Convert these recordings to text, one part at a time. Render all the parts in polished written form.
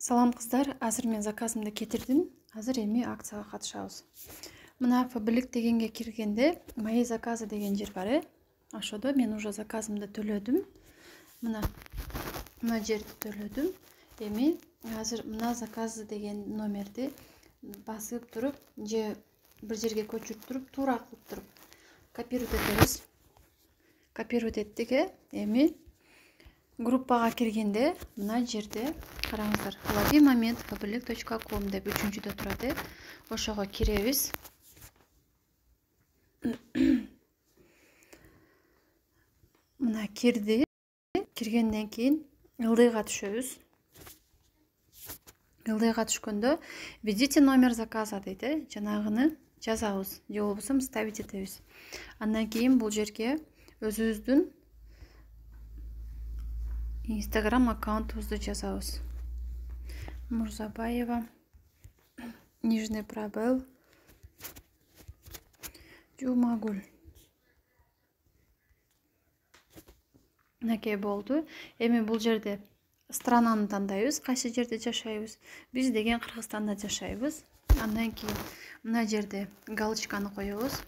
Салам қыздар, азыр мен заказымды кетірдім. Азыр эми акцияға катышабыз. Мына Фабрик дегенге киргенде мои заказы деген жер бар. Ошодо мен уже заказымды төлөдүм. Мына жерди төлөдүм. Эми азыр мына заказы деген номерди басып туруп, же бир жерге көчүрүп туруп, туура кылып туруп копировать этебиз. Копировать эттик. Эми группага киргенде мына жерде караңыздар, лови момент fabric.com деп үчүнчүдө турат. Ошого киребиз. Мына кирди. Киргенден кийин ылдыйга түшөбүз. Ылдыйга түшкөндө введите номер заказа дейт. Жанагыны жазабыз, же болбосо ставить этебиз. Андан кийин бул жерге өзүбүздүн Instagram аккаунтубузду жазабыз. Мурзабаева, нижний пробел, Жумагүл. Мынакей болду. Эми бул жерде странаны тандайбыз, кайсы жерде жашайбыз. Биз деген Кыргызстанда жашайбыз. Андан кийин мына жерде галочканы коебуз.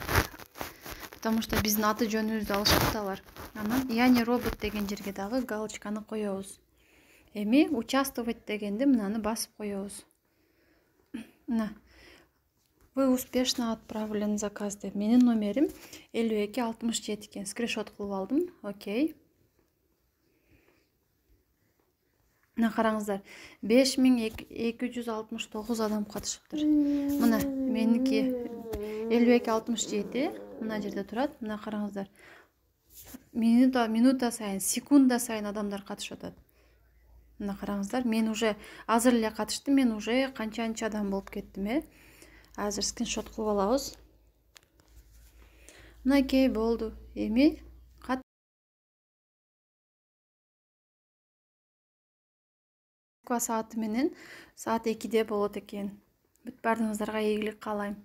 Потому что биздин аты жөнүбүздү алышат алар. Анан я не робот деген жерге дагы галочканы коебуз. Эми участвовать дегенде мынаны басып коебуз. Мына вы успешно отправлен заказ деп. Менин номерим 5267 экен. Скриншот кылып алдым. Окей. Мына караңыздар, 5269 адам катышыптыр. Мына меники 5267 мына жерде турат. Мына караңыздар. Минута сайын, секунда сайын адамдар катышып атат. Мына караңыздар, мен уже азыр эле катыштым, мен уже канчанчы адам болуп кеттим. Азыр скриншот кылып алабыз. Мынакей болду. Эми сааты менен саат 2-де болот экен. Бүт баарыңыздарга ийгилик каалайм.